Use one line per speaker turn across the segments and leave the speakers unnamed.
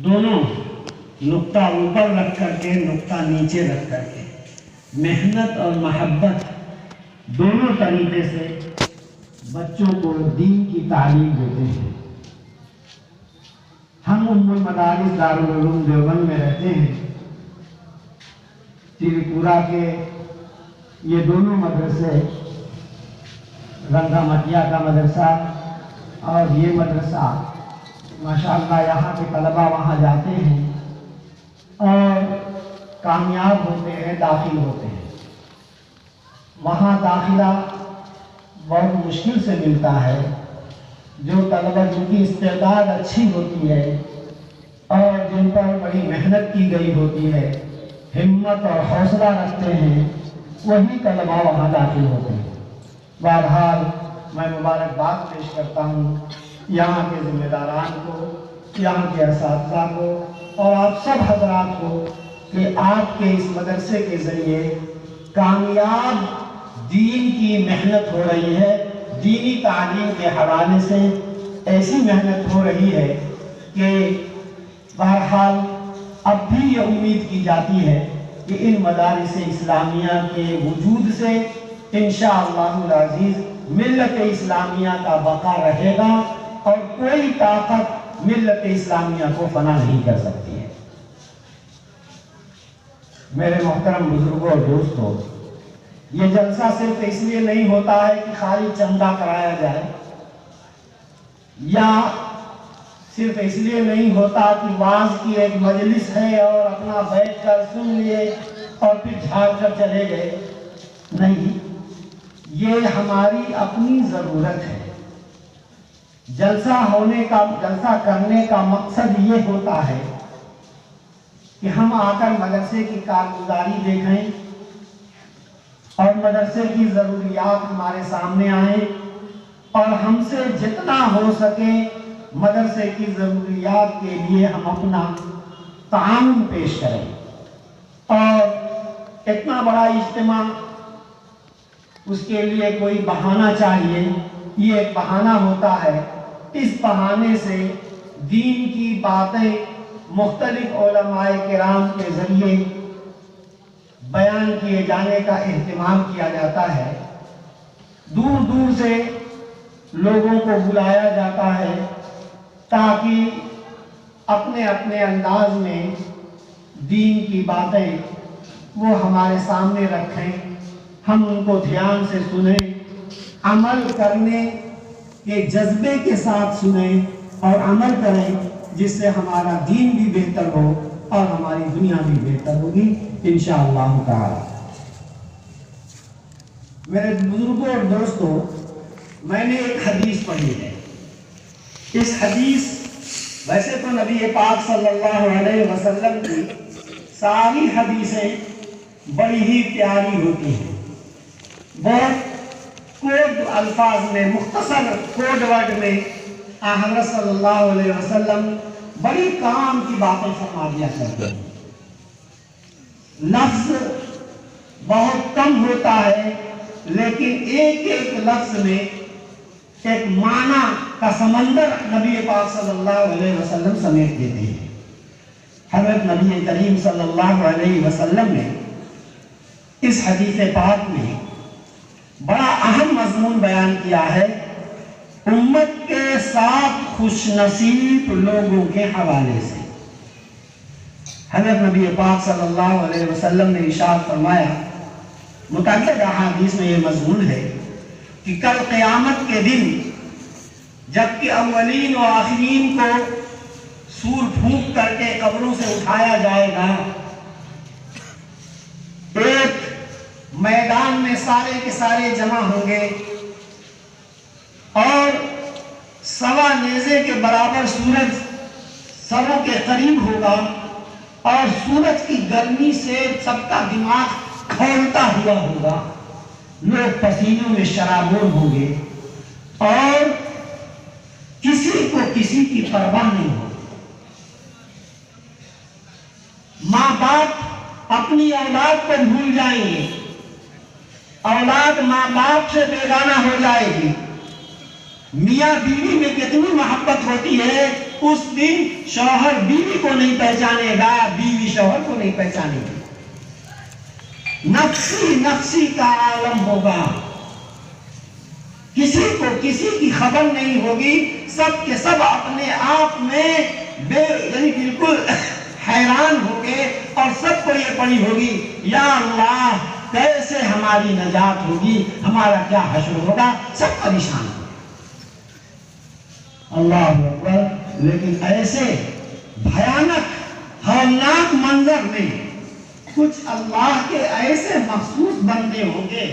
دونوں نقطہ اوپر رکھ کر کے نقطہ نیچے رکھ کر کے محنت اور محبت دونوں طریقے سے بچوں کو دین کی تعلیم دیتے ہیں۔ ہم ام المدارس دارالعلوم دیوبند میں رہتے ہیں۔ تریپورہ کے یہ دونوں مدرسے، رنگا مٹیا کا مدرسہ اور یہ مدرسہ، ماشاءاللہ یہاں کے طلباء وہاں جاتے ہیں اور کامیاب ہوتے ہیں، داخل ہوتے ہیں۔ وہاں داخلہ بہت مشکل سے ملتا ہے۔ جو طلباء جن کی استعداد اچھی ہوتی ہے اور جن پر بڑی محنت کی گئی ہوتی ہے، ہمت اور حوصلہ رکھتے ہیں، وہی طلباء وہاں داخل ہوتے ہیں۔ بہرحال میں مبارکباد پیش کرتا ہوں یہاں کے ذمہ داران کو، یہاں کے اساتذہ کو اور آپ سب حضرات کو کہ آپ کے اس مدرسے کے ذریعے کامیاب دین کی محنت ہو رہی ہے۔ دینی تعلیم کے حوالے سے ایسی محنت ہو رہی ہے کہ بہرحال اب بھی یہ امید کی جاتی ہے کہ ان مدارس اسلامیہ کے وجود سے انشاءاللہ العزیز ملت اسلامیہ کا بقا رہے گا اور کوئی طاقت ملت اسلامیہ کو فنا نہیں کر سکتی ہے۔ میرے محترم بزرگوں اور دوستوں، یہ جلسہ صرف اس لیے نہیں ہوتا ہے کہ خالی چندہ کرایا جائے، یا صرف اس لیے نہیں ہوتا کہ واعظ کی ایک مجلس ہے اور اپنا بیٹھ کر سن لیے اور پھر جھاڑ کر چلے گئے۔ نہیں، یہ ہماری اپنی ضرورت ہے۔ جلسہ کرنے کا مقصد یہ ہوتا ہے کہ ہم آ کر مدرسے کی کارگزاری دیکھیں اور مدرسے کی ضروریات ہمارے سامنے آئیں اور ہم سے جتنا ہو سکے مدرسے کی ضروریات کے لیے ہم اپنا تعاون پیش کریں۔ اور اتنا بڑا اجتماع، اس کے لیے کوئی بہانہ چاہیے، یہ ایک بہانہ ہوتا ہے۔ اس بہانے سے دین کی باتیں مختلف علماء کرام کے ذریعے بیان کیے جانے کا اہتمام کیا جاتا ہے۔ دور دور سے لوگوں کو بلایا جاتا ہے تاکہ اپنے اپنے انداز میں دین کی باتیں وہ ہمارے سامنے رکھیں، ہم ان کو دھیان سے سنیں، عمل کرنے کے جذبے کے ساتھ سنیں اور عمل کریں، جس سے ہمارا دین بھی بہتر ہو اور ہماری دنیا بھی بہتر ہوگی انشاءاللہ تعالی۔ میرے بزرگوں اور دوستوں، میں نے ایک حدیث پڑھی ہے۔ اس حدیث، ویسے تو نبی پاک صلی اللہ علیہ وسلم کی ساری حدیثیں بڑی ہی پیاری ہوتی ہیں، بہت کوڈ الفاظ میں، مختصر کوڈ ورڈ میں حضرت صلی اللہ علیہ وسلم بڑی کام کی باتیں فرما دیا کرتے ہیں۔ لفظ بہت کم ہوتا ہے لیکن ایک ایک لفظ میں ایک معنی کا سمندر نبی پاک صلی اللہ علیہ وسلم سمیٹ دیتے ہیں۔ حضرت نبی کریم صلی اللہ علیہ وسلم نے اس حدیث پاک میں بڑا اہم مضمون بیان کیا ہے، امت کے 7 خوش نصیب لوگوں کے حوالے سے۔ حضرت نبی پاک صلی اللہ علیہ وسلم نے ارشاد فرمایا، متعدد احادیث میں یہ مضمون ہے کہ کل قیامت کے دن جب کہ اولین و آخرین کو سور پھونک کر کے قبروں سے اٹھایا جائے گا، ایک میدان میں سارے کے سارے جمع ہوں گے اور سوا نیزے کے برابر سورج سروں کے قریب ہوگا اور سورج کی گرمی سے سب کا دماغ کھولتا ہوا ہوگا، لوگ پسینوں میں شرابور ہوں گے اور کسی کو کسی کی پرواہ نہیں ہوگی۔ ماں باپ اپنی اولاد کو بھول جائیں گے، اولاد ماں باپ سے بیگانہ ہو جائے گی۔ میاں بیوی میں کتنی محبت ہوتی ہے اس دن شوہر بیوی کو نہیں پہچانے گا، بیوی شوہر کو نہیں پہچانے گی، نفسی نفسی کا عالم ہوگا، کسی کو کسی کی خبر نہیں ہوگی، سب کے سب اپنے آپ میں یعنی بالکل حیران ہوں گے، اور سب کو یہ پڑی ہوگی یا اللہ کیسے ہماری نجات ہوگی، ہمارا کیا حشر ہوگا، سب پریشان ہوں گے۔ اللہ اکبر۔ لیکن ایسے بھیانک ہولناک منظر میں کچھ اللہ کے ایسے مخصوص بندے ہوں گے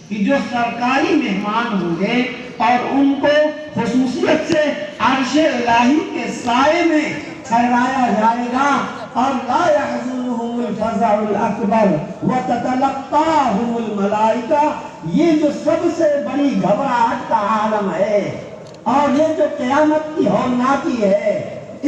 کہ جو سرکاری مہمان ہوں گے، اور ان کو خصوصیت سے عرش الہی کے سائے میں ٹھہرایا جائے گا، اور لا يحزنهم الفزع الاکبر وتتلقاهم الملائکہ، یہ جو سب سے بڑی گھبراہٹ کا عالم ہے، اور یہ جو قیامت کی ہولناکی ہے،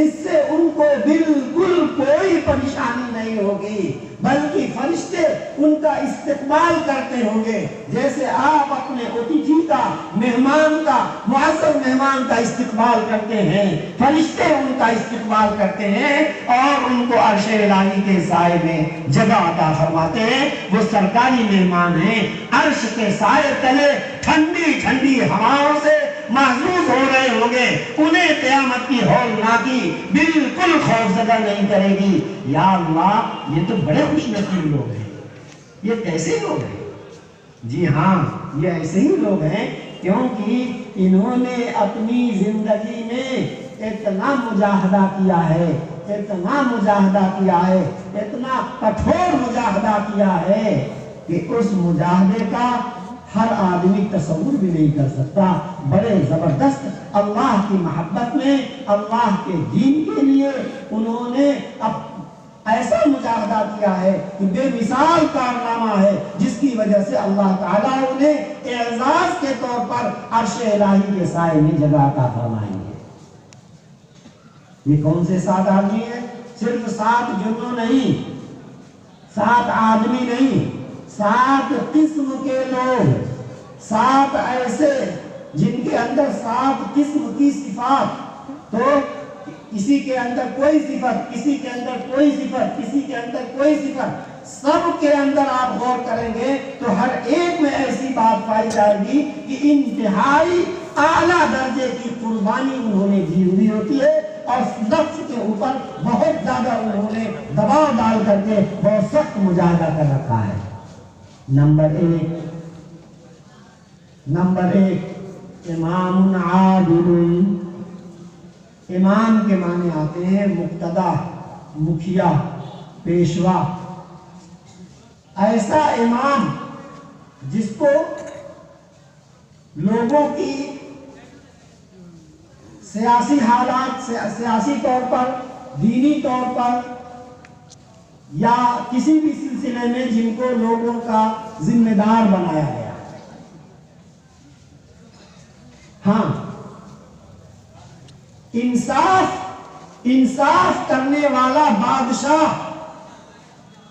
اس سے ان کو بالکل کوئی پریشانی نہیں ہوگی، بلکہ فرشتے ان کا استقبال کرتے ہوں گے، جیسے آپ اپنے اتیتھی کا، مہمان کا، معزز مہمان کا استقبال کرتے ہیں، فرشتے ان کا استقبال کرتے ہیں اور ان کو عرش الہی کے سائے میں جگہ عطا فرماتے ہیں۔ وہ سرکاری مہمان ہیں، عرش کے سائے تلے ٹھنڈی ٹھنڈی ہواؤں سے محظوظ ہو رہے ہوں گے، انہیں قیامت کی ہولناکی بالکل خوفزدہ نہیں کرے گی۔ یا اللہ، یہ تو بڑے خوش نصیب لوگ ہیں، یہ کیسے لوگ ہیں؟ جی ہاں، یہ ایسے ہی لوگ ہیں کیونکہ انہوں نے اپنی زندگی میں اتنا مجاہدہ کیا ہے، اتنا مجاہدہ کیا ہے، اتنا کٹھور مجاہدہ کیا ہے کہ اس مجاہدے کا ہر آدمی تصور بھی نہیں کر سکتا۔ بڑے زبردست اللہ کی محبت میں، اللہ کے دین کے لیے انہوں نے ایسا مجاہدہ کیا ہے کہ بے مثال کارنامہ ہے، جس کی وجہ سے اللہ تعالیٰ انہیں اعزاز کے طور پر عرش الہی کے سائے میں جگہ عطا فرمائیں گے۔ یہ کون سے 7 آدمی ہیں؟ صرف 7 جنوں نہیں، 7 آدمی نہیں، 7 قسم کے لوگ، 7 ایسے جن کے اندر 7 قسم کی صفات، تو کسی کے اندر کوئی صفت، کسی کے اندر کوئی صفت، کسی کے اندر کوئی صفت، سب کے اندر آپ غور کریں گے تو ہر ایک میں ایسی بات پائی جائے گی کہ انتہائی اعلیٰ درجے کی قربانی انہوں نے دی ہوئی ہوتی ہے، اور نفس کے اوپر بہت زیادہ انہوں نے دباؤ ڈال کر کے بہت سخت مجاہدہ کر رکھا ہے۔ نمبر ایک امام عادل۔ امام کے معنی آتے ہیں مقتدا، مکھیا، پیشوا۔ ایسا امام جس کو لوگوں کی سیاسی حالات، سیاسی طور پر، دینی طور پر، یا کسی بھی سلسلے میں جن کو لوگوں کا ذمہ دار بنایا گیا۔ ہاں، انصاف کرنے والا بادشاہ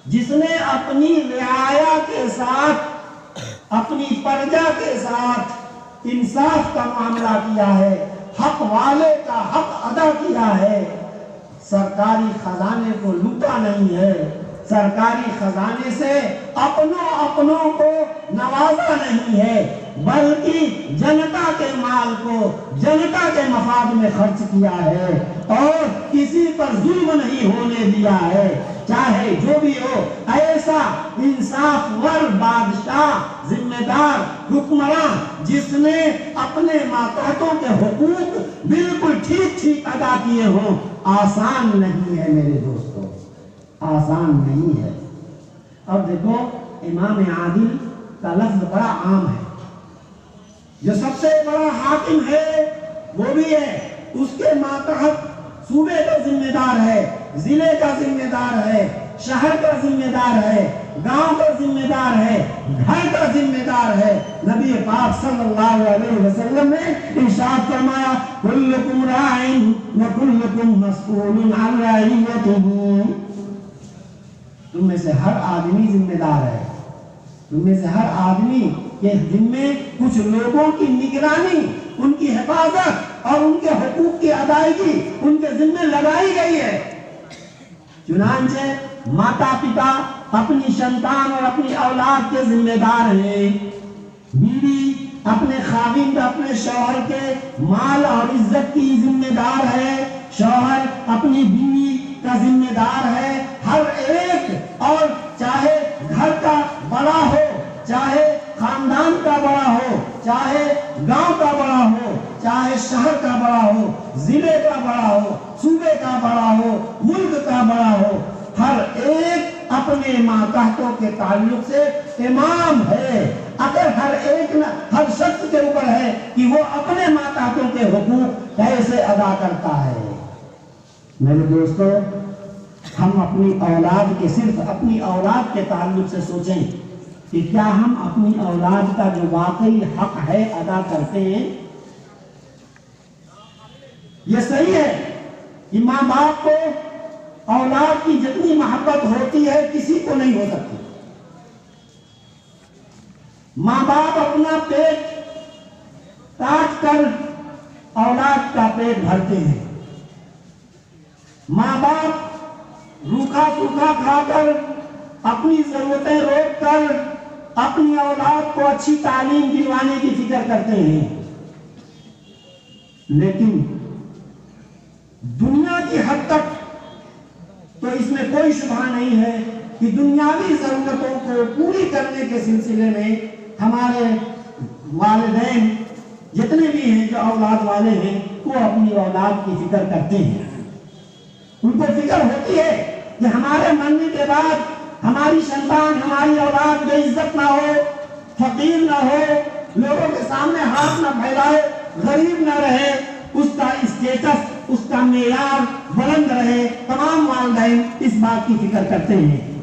جس نے اپنی رعایا کے ساتھ، اپنی پرجا کے ساتھ انصاف کا معاملہ کیا ہے، حق والے کا حق ادا کیا ہے، سرکاری خزانے کو لوٹا نہیں ہے، سرکاری خزانے سے اپنوں کو نوازا نہیں ہے، بلکہ جنتا کے مال کو جنتا کے مفاد میں خرچ کیا ہے، اور کسی پر ظلم نہیں ہونے دیا ہے، چاہے جو بھی ہو۔ ایسا انصاف ور بادشاہ، ذمہ دار حکمراں جس نے اپنے ماتحتوں کے حقوق بالکل ٹھیک ٹھیک ادا کیے ہوں، آسان نہیں ہے میرے دوستو، آسان نہیں ہے۔ اب دیکھو، امام عادل کا لفظ بڑا عام ہے، جو سب سے بڑا حاکم ہے وہ بھی ہے، اس کے ماتحت صوبے کا ذمہ دار ہے، ضلع کا ذمہ دار ہے، شہر کا ذمہ دار ہے، گاؤں کا ذمہ دار ہے، گھر کا ذمہ دار ہے۔ نبی پاک صلی اللہ علیہ وسلم نے ارشاد فرمایا، کلکم راعٍ وکلکم مسئول عن رعیتہ، تم میں سے ہر آدمی ذمہ دار ہے، تم میں سے ہر آدمی کے ذمے کچھ لوگوں کی نگرانی، ان کی حفاظت، اور ان کے حقوق کی ادائیگی ان کے ذمہ لگائی گئی ہے۔ چنانچہ ماتا پتا اپنی سنتان اور اپنی اولاد کے ذمہ دار ہیں، بیوی اپنے خاوند اپنے شوہر کے مال اور عزت کی ذمہ دار ہے، شوہر اپنی بیوی کا ذمہ دار ہے۔ ہر ایک، اور چاہے گھر کا بڑا ہو، چاہے خاندان کا بڑا ہو، چاہے گاؤں کا بڑا ہو، چاہے شہر کا بڑا ہو، ضلع کا بڑا ہو، صوبے کا بڑا ہو، ملک کا بڑا ہو، ہر ایک اپنے ماتحتوں کے تعلق سے امام ہے۔ اگر ہر شخص کے اوپر ہے کہ وہ اپنے ماتحتوں کے حقوق کیسے ادا کرتا ہے۔ میرے دوستو، ہم اپنی اولاد کے صرف اپنی اولاد کے تعلق سے سوچیں کہ کیا ہم اپنی اولاد کا جو واقعی حق ہے ادا کرتے ہیں؟ یہ صحیح ہے کہ ماں باپ کو اولاد کی جتنی محبت ہوتی ہے کسی کو نہیں ہو سکتی۔ ماں باپ اپنا پیٹ کاٹ کر اولاد کا پیٹ بھرتے ہیں، ماں باپ روکھا سوکھا کھا کر اپنی ضرورتیں روک کر اپنی اولاد کو اچھی تعلیم دلوانے کی فکر کرتے ہیں، لیکن دنیا کی حد تک تو اس میں کوئی شبہ نہیں ہے کہ دنیاوی ضرورتوں کو پوری کرنے کے سلسلے میں ہمارے والدین جتنے بھی ہیں جو اولاد والے ہیں وہ اپنی اولاد کی فکر کرتے ہیں۔ ان کو فکر ہوتی ہے کہ ہمارے مرنے کے بعد ہماری سنتان، ہماری اولاد بے عزت نہ ہو، فقیر نہ ہو، لوگوں کے سامنے ہاتھ نہ پھیلائے، غریب نہ رہے، اس کا اسٹیٹس، اس کا معیار بلند رہے۔ تمام والدین اس بات کی فکر کرتے ہیں۔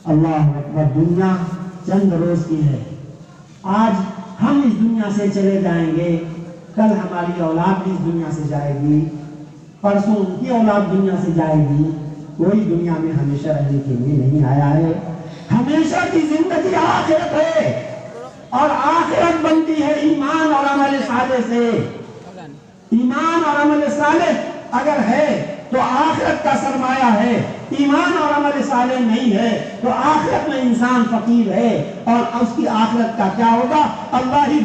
اللہ اکبر، دنیا چند روز کی ہے، آج ہم اس دنیا سے چلے جائیں گے، کل ہماری اولاد بھی اس دنیا سے جائے گی، پرسوں ان کی اولاد دنیا سے جائے گی۔ کوئی دنیا میں ہمیشہ رہنے کے لیے نہیں آیا ہے۔ ہمیشہ کی زندگی آخرت ہے، اور آخرت بنتی ہے ایمان اور عمل صالح سے۔ ایمان اور عمل صالح اگر ہے تو آخرت کا سرمایہ ہے، ایمان اور عمل صالح نہیں ہے تو آخرت میں انسان فقیر ہے، اور اس کی آخرت کا کیا ہوگا اللہ ہی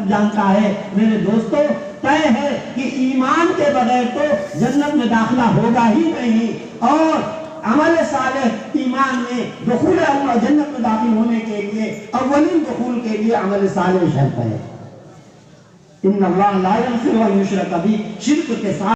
جانتا ہے۔ میرے دوستو، طے ہے کہ ایمان کے بغیر تو جنت میں داخلہ ہوگا ہی نہیں، اور عمل صالح ایمان میں دخول جنت میں داخل ہونے کے لیے اولین دخول کے لیے عمل صالح شرط ہے۔ ان اللہ لا یغفر ان یشرک بہ، شرک کے ساتھ